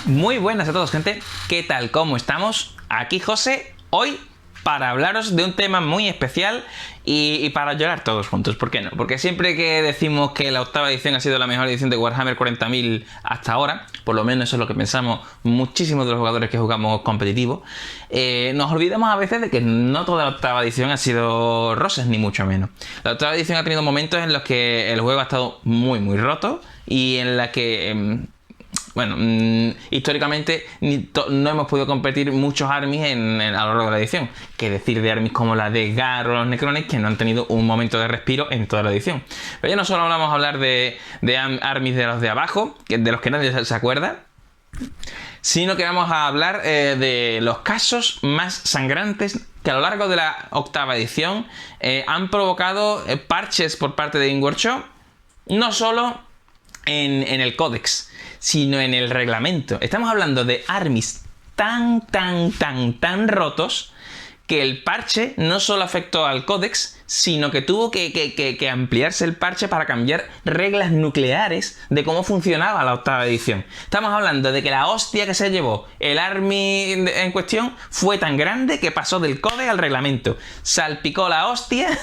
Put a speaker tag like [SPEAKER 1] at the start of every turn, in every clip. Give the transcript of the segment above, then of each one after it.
[SPEAKER 1] Muy buenas a todos, gente. ¿Qué tal? ¿Cómo estamos? Aquí José, hoy para hablaros de un tema muy especial y para llorar todos juntos. ¿Por qué no? Porque siempre que decimos que la octava edición ha sido la mejor edición de Warhammer 40.000 hasta ahora, por lo menos eso es lo que pensamos muchísimos de los jugadores que jugamos competitivo, nos olvidamos a veces de que no toda la octava edición ha sido rosas, ni mucho menos. La octava edición ha tenido momentos en los que el juego ha estado muy roto y en la que... históricamente no hemos podido competir muchos armies a lo largo de la edición. Que decir de armies como la de Gar o los Necrones, que no han tenido un momento de respiro en toda la edición. Pero ya no solo vamos a hablar de armies de los de abajo, de los que nadie se acuerda, sino que vamos a hablar de los casos más sangrantes que a lo largo de la octava edición han provocado parches por parte de Game Workshop, no solo en el códex, sino en el reglamento. Estamos hablando de armies tan rotos que el parche no solo afectó al códex, sino que tuvo que ampliarse el parche para cambiar reglas nucleares de cómo funcionaba la octava edición. Estamos hablando de que la hostia que se llevó el army en cuestión fue tan grande que pasó del códex al reglamento. Salpicó la hostia,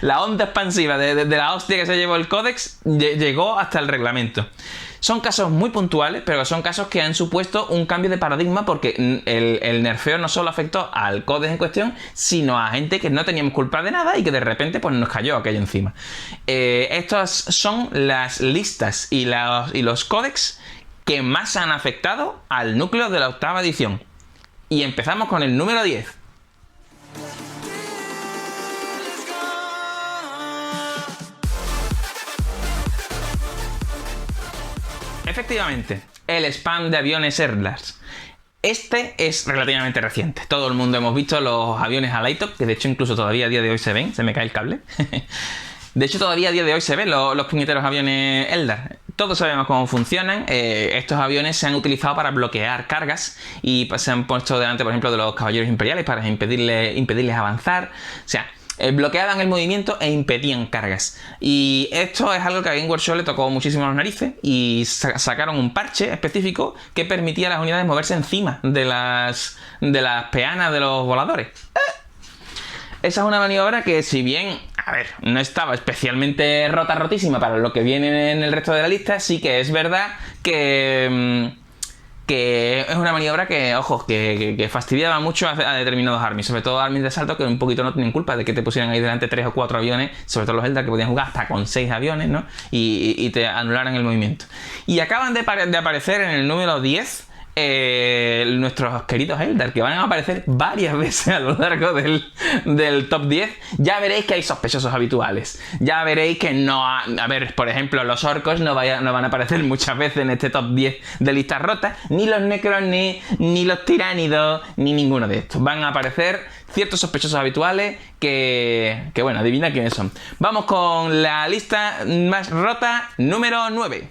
[SPEAKER 1] la onda expansiva de la hostia que se llevó el códex llegó hasta el reglamento. Son casos muy puntuales, pero son casos que han supuesto un cambio de paradigma porque el nerfeo no solo afectó al códex en cuestión, sino a gente que no teníamos culpa de nada y que de repente pues nos cayó aquello encima. Estas son las listas y los códex que más han afectado al núcleo de la octava edición. Y empezamos con el número 10. Efectivamente, el spam de aviones Erdlas. Este es relativamente reciente. Todo el mundo hemos visto los aviones Alaytok, que de hecho incluso todavía a día de hoy se ven. Se me cae el cable. De hecho todavía a día de hoy se ven los puñeteros aviones Eldar. Todos sabemos cómo funcionan. Estos aviones se han utilizado para bloquear cargas y se han puesto delante, por ejemplo, de los caballeros imperiales para impedirles avanzar. O sea, bloqueaban el movimiento e impedían cargas. Y esto es algo que a Game Workshop le tocó muchísimo a los narices y sacaron un parche específico que permitía a las unidades moverse encima de las peanas de los voladores. Esa es una maniobra que, si bien, a ver, no estaba especialmente rotísima para lo que viene en el resto de la lista, sí que es verdad que es una maniobra que, ojo, que fastidiaba mucho a determinados armies, sobre todo armies de asalto que un poquito no tienen culpa de que te pusieran ahí delante 3 o 4 aviones, sobre todo los Eldar que podían jugar hasta con 6 aviones, ¿no? Y te anularan el movimiento. Y acaban de aparecer en el número 10 nuestros queridos Eldar, que van a aparecer varias veces a lo largo del top 10. Ya veréis que hay sospechosos habituales. Ya veréis que no... A ver, por ejemplo, los orcos no van a aparecer muchas veces en este top 10 de listas rotas. Ni los necrones, ni los tiránidos, ni ninguno de estos. Van a aparecer ciertos sospechosos habituales que bueno, adivina quiénes son. Vamos con la lista más rota número 9.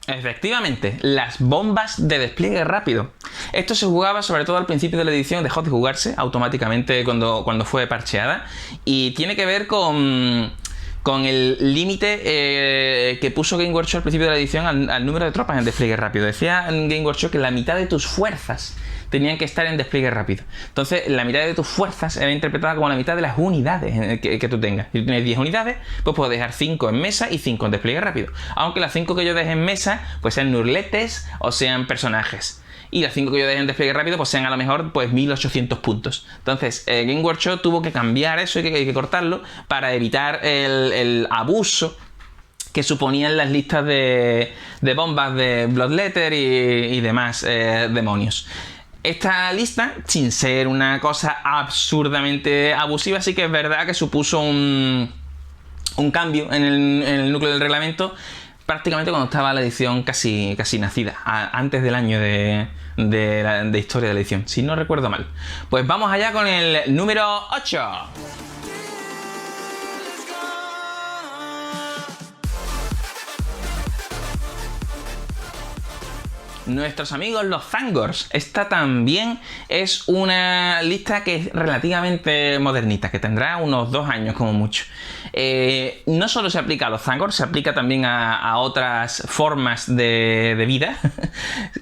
[SPEAKER 1] Efectivamente, las bombas de despliegue rápido. Esto se jugaba sobre todo al principio de la edición, dejó de jugarse automáticamente cuando fue parcheada, y tiene que ver con el límite que puso Game Workshop al principio de la edición al número de tropas en despliegue rápido. Decía Game Workshop que la mitad de tus fuerzas tenían que estar en despliegue rápido. Entonces, la mitad de tus fuerzas era interpretada como la mitad de las unidades que tú tengas. Si tú tienes 10 unidades, pues puedo dejar 5 en mesa y 5 en despliegue rápido. Aunque las 5 que yo deje en mesa, pues sean nurletes o sean personajes. Y las 5 que yo deje en despliegue rápido, pues sean a lo mejor pues 1800 puntos. Entonces, Game Workshop tuvo que cambiar eso y que cortarlo para evitar el abuso que suponían las listas de bombas de Bloodletter y demás demonios. Esta lista, sin ser una cosa absurdamente abusiva, sí que es verdad que supuso un cambio en el núcleo del reglamento prácticamente cuando estaba la edición casi nacida, antes del año de historia de la edición, si no recuerdo mal. Pues vamos allá con el número 8. nuestros amigos los Thangoors. Esta también es una lista que es relativamente modernita, que tendrá unos 2 años como mucho. No solo se aplica a los Thangoors, se aplica también a otras formas de vida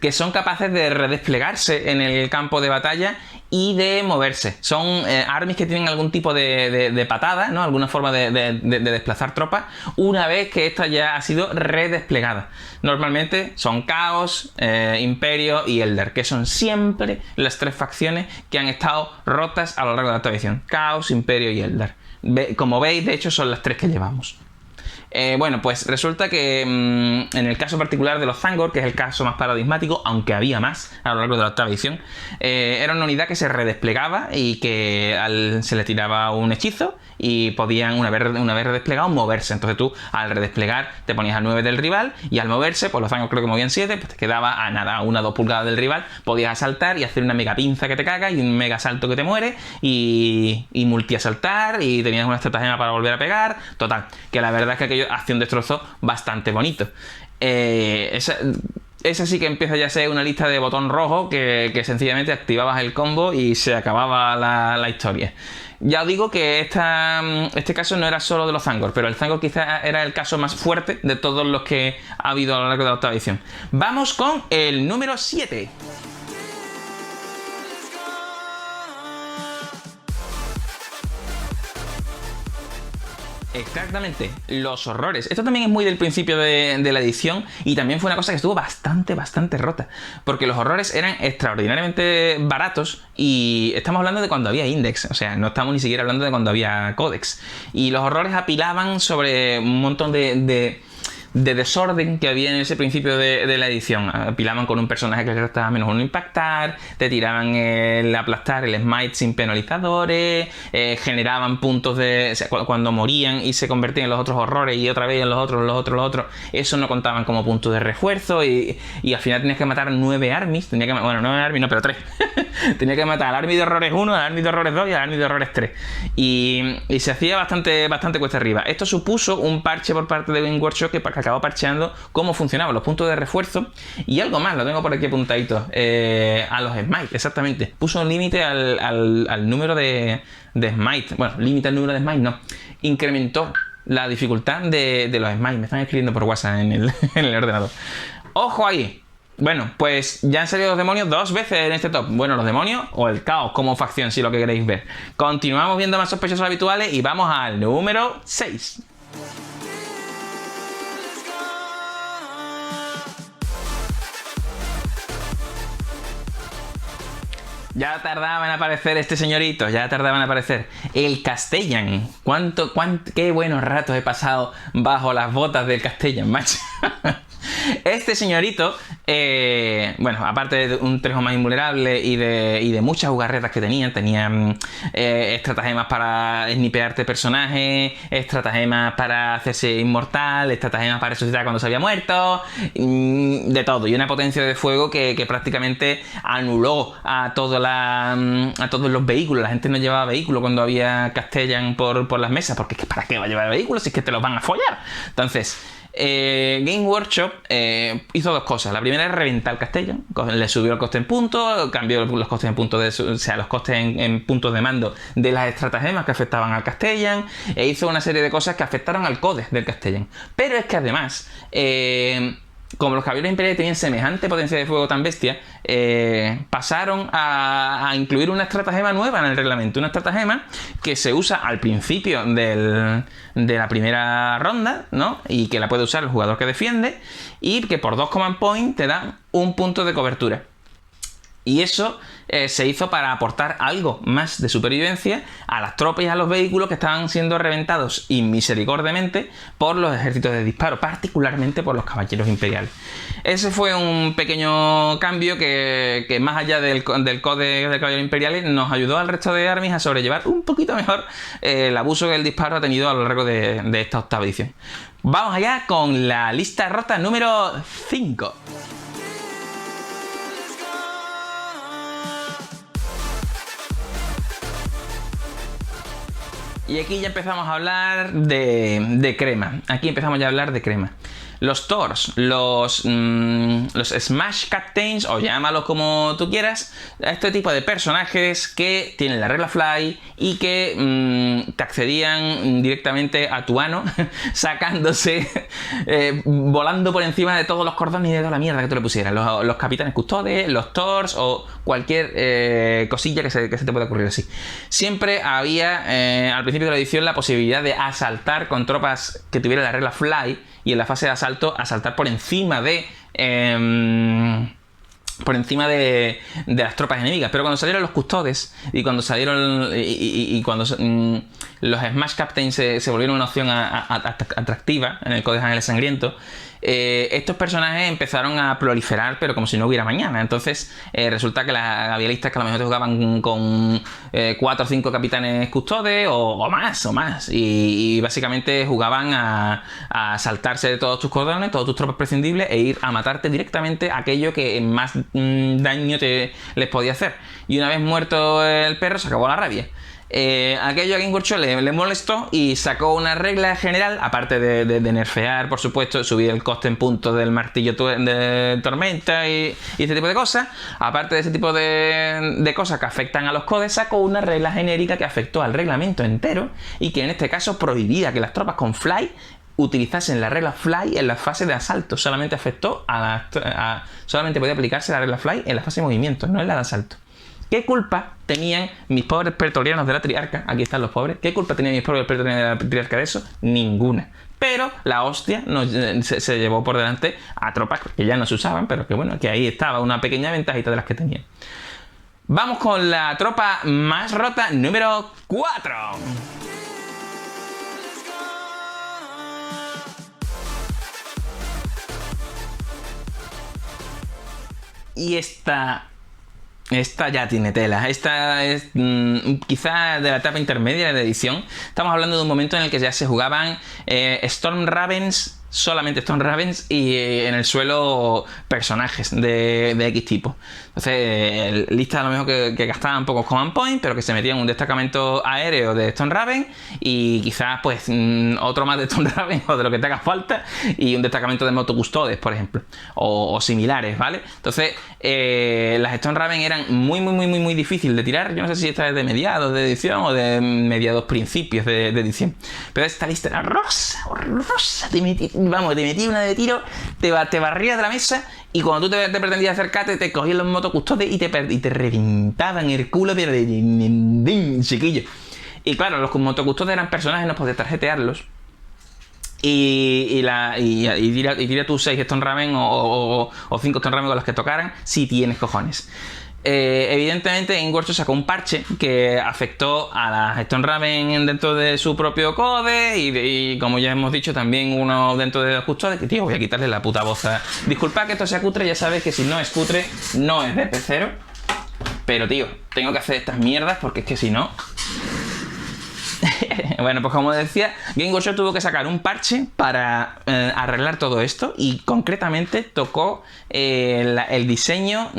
[SPEAKER 1] que son capaces de redesplegarse en el campo de batalla y de moverse. Son armies que tienen algún tipo de patada, ¿no? Alguna forma de desplazar tropas una vez que esta ya ha sido redesplegada. Normalmente son Caos, Imperio y Eldar, que son siempre las 3 facciones que han estado rotas a lo largo de la tradición. Caos, Imperio y Eldar. Como veis, de hecho, son las 3 que llevamos. Bueno, pues resulta que en el caso particular de los Thangoor, que es el caso más paradigmático, aunque había más a lo largo de la octava edición, era una unidad que se redesplegaba y que se le tiraba un hechizo y podían, una vez redesplegado, moverse. Entonces tú, al redesplegar, te ponías al 9 del rival y al moverse, pues los Thangoor creo que movían 7, pues te quedaba a nada, a 1 o 2 pulgadas del rival, podías asaltar y hacer una mega pinza que te caga y un mega salto que te muere y multiasaltar y tenías una estratagema para volver a pegar. Total, que la verdad es que aquello hacía un destrozo bastante bonito. Esa sí que empieza ya a ser una lista de botón rojo que sencillamente activabas el combo y se acababa la historia. Ya os digo que este caso no era solo de los Thangoor, pero el Thangoor quizás era el caso más fuerte de todos los que ha habido a lo largo de la octava edición. Vamos con el número 7. Exactamente, los horrores. Esto también es muy del principio de la edición y también fue una cosa que estuvo bastante rota, porque los horrores eran extraordinariamente baratos y estamos hablando de cuando había Index, o sea, no estamos ni siquiera hablando de cuando había Codex. Y los horrores apilaban sobre un montón de desorden que había en ese principio de la edición. Apilaban con un personaje que le restaba -1 impactar, te tiraban el aplastar, el smite sin penalizadores, generaban puntos o sea, cuando morían y se convertían en los otros horrores y otra vez en los otros, eso no contaban como puntos de refuerzo y al final tenías que matar 9 armies, 9 armies no, pero 3. Tenía que matar al army de horrores 1, al army de horrores 2 y al army de horrores 3. Y se hacía bastante cuesta arriba. Esto supuso un parche por parte de Game Workshop que acabó parcheando cómo funcionaban los puntos de refuerzo y algo más, lo tengo por aquí apuntadito, a los smite, exactamente. Puso un límite al número de smite. Bueno, límite al número de smite no. Incrementó la dificultad de los smite. Me están escribiendo por WhatsApp en el ordenador. ¡Ojo ahí! Bueno, pues ya han salido los demonios 2 veces en este top. Bueno, los demonios o el caos como facción, si lo que queréis ver. Continuamos viendo más sospechosos habituales y vamos al número 6. Ya tardaba en aparecer este señorito, ya tardaba en aparecer. El Castellan. Qué buenos ratos he pasado bajo las botas del Castellan, macho. Este señorito, bueno, aparte de un trejo más invulnerable y de muchas jugarretas que tenía estratagemas para snipearte personajes, estratagemas para hacerse inmortal, estratagemas para resucitar cuando se había muerto, de todo. Y una potencia de fuego que prácticamente anuló a todos los vehículos. La gente no llevaba vehículos cuando había Castellan por las mesas, porque es que ¿para qué va a llevar vehículos si es que te los van a follar? Entonces, Game Workshop hizo 2 cosas. La primera es reventar Castellan, le subió el coste en puntos, cambió los costes en puntos los costes en puntos de mando de las estratagemas que afectaban al Castellan, e hizo una serie de cosas que afectaron al codex del Castellan. Pero es que además, como los caballeros imperiales tenían semejante potencia de fuego tan bestia, pasaron a incluir una estratagema nueva en el reglamento. Una estratagema que se usa al principio de la primera ronda, ¿no? Y que la puede usar el jugador que defiende, y que por 2 command points te da un punto de cobertura. Y eso se hizo para aportar algo más de supervivencia a las tropas y a los vehículos que estaban siendo reventados inmisericordiamente por los ejércitos de disparo, particularmente por los caballeros imperiales. Ese fue un pequeño cambio que más allá del código de caballeros imperiales, nos ayudó al resto de armies a sobrellevar un poquito mejor el abuso que el disparo ha tenido a lo largo de esta octava edición. Vamos allá con la lista rota número 5. Y aquí ya empezamos a hablar de crema. Aquí empezamos ya a hablar de crema. Los Thors, los Smash Captains, o llámalo como tú quieras, este tipo de personajes que tienen la regla Fly y que te accedían directamente a tu ano, sacándose, volando por encima de todos los cordones y de toda la mierda que tú le pusieras. Los Capitanes Custodes, los Thors o cualquier cosilla que se te pueda ocurrir así. Siempre había, al principio de la edición, la posibilidad de asaltar con tropas que tuvieran la regla Fly, y en la fase de asalto asaltar por encima de las tropas enemigas. Pero cuando salieron los Custodes y cuando salieron los Smash Captains se volvieron una opción atractiva en el Codex Ángeles Sangriento, estos personajes empezaron a proliferar, pero como si no hubiera mañana. Entonces resulta que las avialistas que a lo mejor jugaban con 4 o 5 capitanes custodes o más y básicamente jugaban a saltarse de todos tus cordones, todas tus tropas prescindibles, e ir a matarte directamente aquello que más daño les podía hacer. Y una vez muerto el perro, se acabó la rabia. Aquello a Game Workshop le molestó y sacó una regla general, aparte de nerfear, por supuesto, subir el coste en puntos del martillo de tormenta y este tipo de cosas. Aparte de ese tipo de cosas que afectan a los codes, sacó una regla genérica que afectó al reglamento entero y que en este caso prohibía que las tropas con Fly utilizasen la regla Fly en la fase de asalto. Solamente solamente podía aplicarse la regla Fly en la fase de movimiento, no en la de asalto. ¿Qué culpa tenían mis pobres pretorianos de la Triarca? Aquí están los pobres. ¿Qué culpa tenían mis pobres pretorianos de la Triarca de eso? Ninguna. Pero la hostia se llevó por delante a tropas que ya no se usaban, pero que bueno, que ahí estaba una pequeña ventajita de las que tenían. Vamos con la tropa más rota número 4. Y esta ya tiene tela. Esta es quizá de la etapa intermedia de edición. Estamos hablando de un momento en el que ya se jugaban Storm Ravens, solamente Storm Ravens, y en el suelo personajes de X tipo. Entonces, listas a lo mejor que gastaban pocos command points, pero que se metían un destacamento aéreo de Storm Raven y quizás pues otro más de Storm Raven o de lo que te haga falta, y un destacamento de motocustodes, por ejemplo, o similares, ¿vale? Entonces, las Storm Raven eran muy difíciles de tirar. Yo no sé si esta es de mediados de edición o de mediados principios de edición, pero esta lista era horrorosa. Te metí una de tiro, te barrías de la mesa, y cuando tú te pretendías acercarte, te cogían los motocustodes y te reventaban el culo, pero de chiquillo. Y claro, los motocustodes eran personajes, no podías tarjetearlos. Y tira tus 6 Stone Raven o 5 Stone Raven con los que tocaran, si tienes cojones. Evidentemente Game Workshop sacó un parche que afectó a las Stone Raven dentro de su propio code y como ya hemos dicho, también uno dentro de los custodes. Que tío, voy a quitarle la puta voz. Disculpad que esto sea cutre, ya sabes que si no es cutre no es de P0, pero tío, tengo que hacer estas mierdas porque es que si no... Bueno, pues como decía, Game Workshop tuvo que sacar un parche para arreglar todo esto, y concretamente tocó el diseño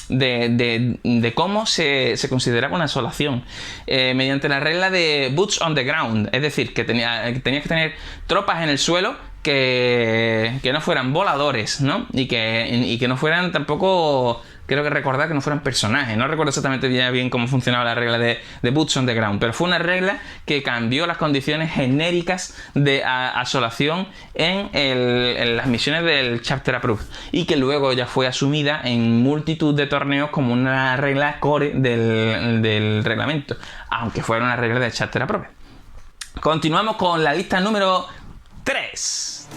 [SPEAKER 1] de cómo se consideraba una asolación mediante la regla de Boots on the Ground. Es decir, que tenías que tener tropas en el suelo que no fueran voladores, ¿no? Y que no fueran tampoco... Creo que recordar que no fueran personajes. No recuerdo exactamente bien cómo funcionaba la regla de Boots on the Ground, pero fue una regla que cambió las condiciones genéricas de asolación en las misiones del Chapter Approved, y que luego ya fue asumida en multitud de torneos como una regla core del reglamento, aunque fuera una regla del Chapter Approved. Continuamos con la lista número 3.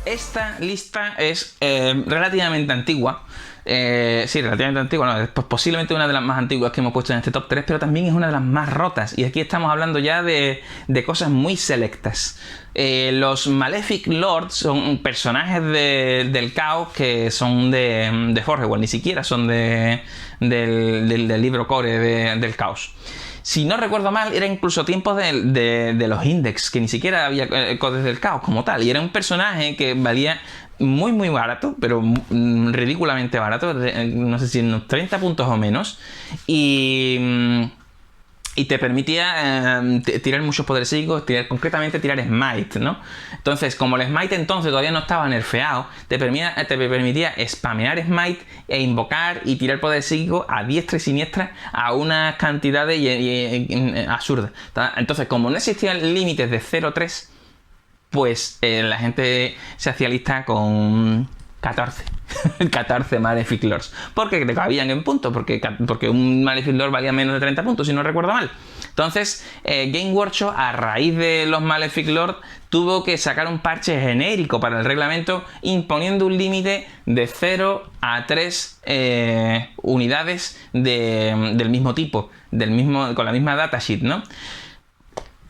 [SPEAKER 1] Esta lista es relativamente antigua. Sí, relativamente antigua. No, es posiblemente una de las más antiguas que hemos puesto en este top 3, pero también es una de las más rotas. Y aquí estamos hablando ya de cosas muy selectas. Los Malefic Lords son personajes del caos que son de Forge World, ni siquiera son del libro core del caos. Si no recuerdo mal, era incluso tiempos de los Index, que ni siquiera había codes del caos como tal. Y era un personaje que valía muy muy barato, pero ridículamente barato, no sé si unos 30 puntos o menos. Y te permitía tirar muchos poderes psíquicos, concretamente tirar Smite, ¿no? Entonces, como el Smite entonces todavía no estaba nerfeado, te permitía spamear Smite e invocar y tirar poderes psíquicos a diestra y siniestra a unas cantidades absurdas. Entonces, como no existían límites de 0-3, pues la gente se hacía lista con 14. 14 Malefic Lords. Porque te cabían en puntos. Porque un Malefic Lord valía menos de 30 puntos, si no recuerdo mal. Entonces, Game Workshop, a raíz de los Malefic Lord, tuvo que sacar un parche genérico para el reglamento, imponiendo un límite de 0 a 3 unidades del mismo tipo, con la misma datasheet, ¿no?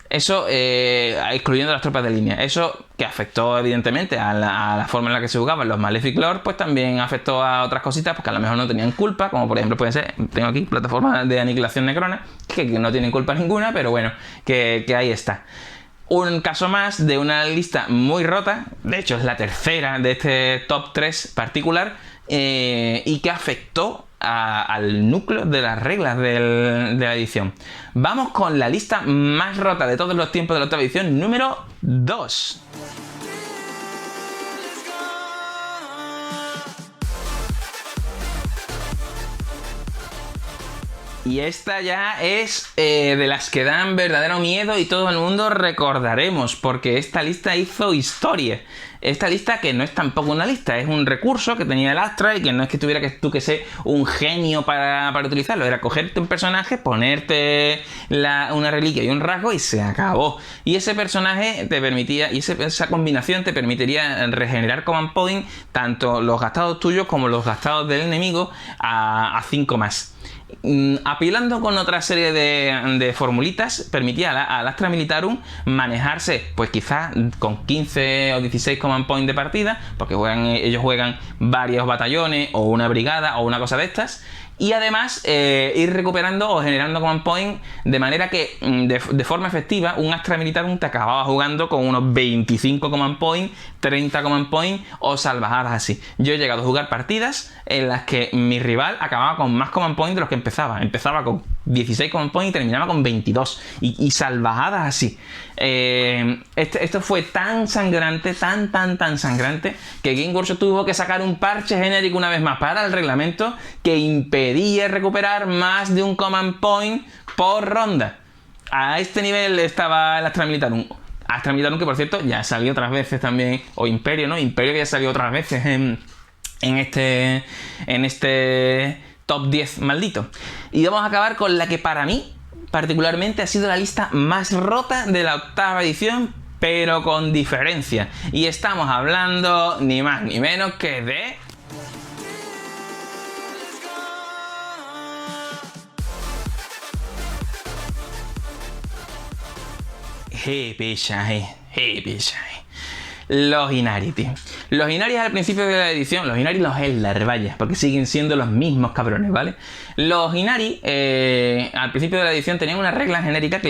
[SPEAKER 1] Eso, excluyendo las tropas de línea. Eso, que afectó evidentemente a la forma en la que se jugaban los Malefic Lord, pues también afectó a otras cositas, porque a lo mejor no tenían culpa, como por ejemplo puede ser, tengo aquí plataforma de aniquilación necrona, que no tienen culpa ninguna, pero bueno, que ahí está. Un caso más de una lista muy rota, de hecho es la tercera de este top 3 particular, y que afectó al núcleo de las reglas de la edición. Vamos con la lista más rota de todos los tiempos de la octava edición, número 2. Y esta ya es de las que dan verdadero miedo y todo el mundo recordaremos, porque esta lista hizo historia. Esta lista, que no es tampoco una lista, es un recurso que tenía el Astra y que no es que tuviera tú que ser un genio para utilizarlo, era cogerte un personaje, ponerte una reliquia y un rasgo y se acabó. Y ese personaje te permitía, y esa combinación te permitiría regenerar command point, tanto los gastados tuyos como los gastados del enemigo, a 5 más. Apilando con otra serie de formulitas, permitía al Astra Militarum manejarse, pues quizás con 15 o 16 command point de partida, porque ellos juegan varios batallones o una brigada o una cosa de estas, y además ir recuperando o generando command point, de manera que de forma efectiva un Astra Militarum te acababa jugando con unos 25 command point, 30 command point o salvajadas así. Yo he llegado a jugar partidas en las que mi rival acababa con más command point de los que empezaba. Empezaba con 16 command point y terminaba con 22. Y salvajadas así. Esto fue tan sangrante, tan sangrante, que Game Workshop tuvo que sacar un parche genérico una vez más para el reglamento que impedía recuperar más de un command point por ronda. A este nivel estaba el Astra Militarum. Astra Militarum, que por cierto ya salió otras veces también, o Imperio, ¿no? Imperio, que ya salió otras veces en este top 10 maldito. Y vamos a acabar con la que para mí particularmente ha sido la lista más rota de la octava edición, pero con diferencia. Y estamos hablando ni más ni menos que de... Los Inari, tío. Los Inari al principio de la edición, los Inari, los Eldar, vaya, porque siguen siendo los mismos cabrones, ¿vale? Los Inari, al principio de la edición, tenían una regla genérica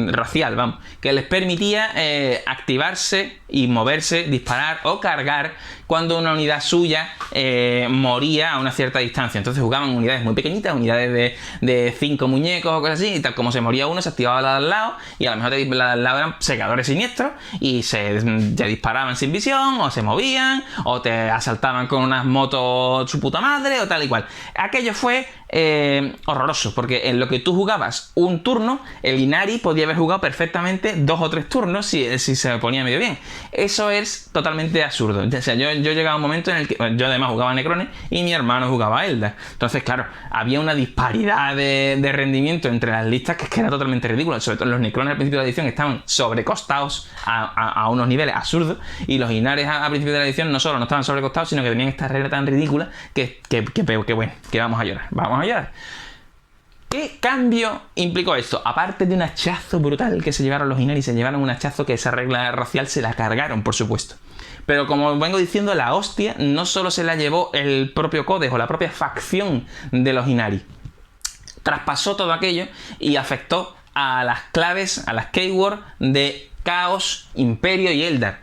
[SPEAKER 1] racial, vamos, que les permitía activarse y moverse, disparar o cargar cuando una unidad suya moría a una cierta distancia. Entonces jugaban unidades muy pequeñitas, unidades de 5 muñecos o cosas así, y tal como se moría uno, se activaba la de al lado, y a lo mejor la de al lado eran secadores siniestros, y te disparaban sin visión, o se movían, o te asaltaban con unas motos su puta madre, o tal y cual. Aquello fue horroroso, porque en lo que tú jugabas un turno, el Inari podía haber jugado perfectamente 2 o 3 turnos si se ponía medio bien. Eso es totalmente absurdo. O sea, yo llegaba a un momento en el que yo además jugaba Necrones y mi hermano jugaba Eldar. Entonces, claro, había una disparidad de rendimiento entre las listas que era totalmente ridícula. Sobre todo los Necrones al principio de la edición estaban sobrecostados a unos niveles absurdos, y los Inares al principio de la edición no solo no estaban sobrecostados, sino que tenían esta regla tan ridícula que bueno, que vamos a llorar. Vamos a llorar. ¿Qué cambio implicó esto? Aparte de un hachazo brutal que se llevaron los Inari, se llevaron un hachazo que esa regla racial se la cargaron, por supuesto. Pero como vengo diciendo, la hostia no solo se la llevó el propio Codex o la propia facción de los Inari. traspasó todo aquello y afectó a las claves, a las keyword de Caos, Imperio y Eldar,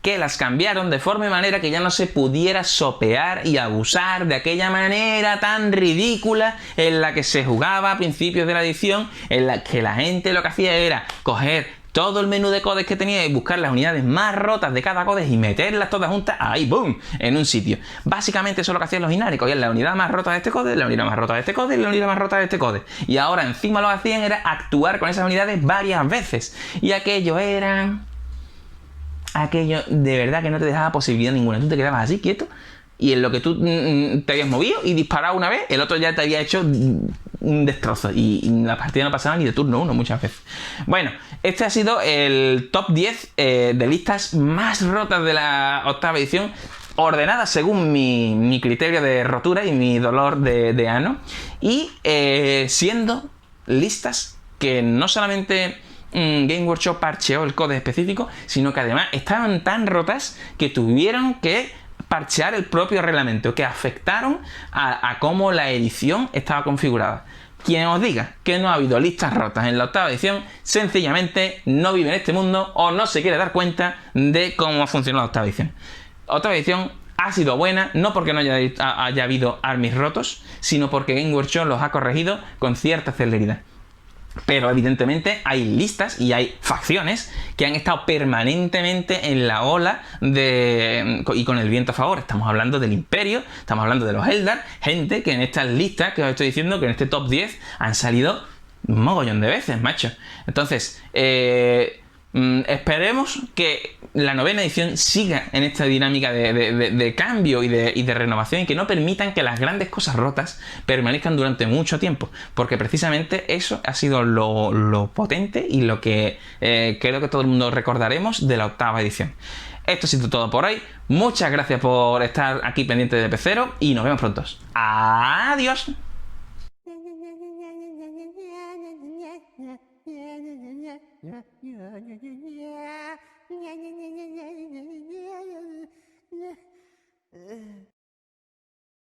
[SPEAKER 1] que las cambiaron de forma y manera que ya no se pudiera sopear y abusar de aquella manera tan ridícula en la que se jugaba a principios de la edición, en la que la gente lo que hacía era coger todo el menú de codes que tenía y buscar las unidades más rotas de cada codes y meterlas todas juntas ahí, ¡boom!, en un sitio. Básicamente eso es lo que hacían los Inari, cogían la unidad más rota de este code, la unidad más rota de este code y la unidad más rota de este code. Y ahora encima lo que hacían era actuar con esas unidades varias veces. Y aquello de verdad que no te dejaba posibilidad ninguna. Tú te quedabas así quieto y en lo que tú te habías movido y disparado una vez, el otro ya te había hecho un destrozo y la partida no pasaba ni de turno 1 muchas veces. Bueno, este ha sido el top 10 de listas más rotas de la octava edición, ordenadas según mi criterio de rotura y mi dolor de ano, y siendo listas que no solamente Game Workshop parcheó el código específico, sino que además estaban tan rotas que tuvieron que parchear el propio reglamento, que afectaron a cómo la edición estaba configurada. Quien os diga que no ha habido listas rotas en la octava edición, sencillamente no vive en este mundo o no se quiere dar cuenta de cómo ha funcionado la octava edición. Octava edición ha sido buena, no porque no haya habido armies rotos, sino porque Game Workshop los ha corregido con cierta celeridad. Pero evidentemente hay listas y hay facciones que han estado permanentemente en la ola y con el viento a favor. Estamos hablando del Imperio, estamos hablando de los Eldar, gente que en estas listas que os estoy diciendo, que en este top 10 han salido un mogollón de veces, macho. Entonces, esperemos que la novena edición siga en esta dinámica de cambio y de renovación, y que no permitan que las grandes cosas rotas permanezcan durante mucho tiempo, porque precisamente eso ha sido lo potente y lo que creo que todo el mundo recordaremos de la octava edición. Esto ha sido todo por hoy. Muchas gracias por estar aquí pendiente de Pecero y nos vemos pronto. ¡Adiós!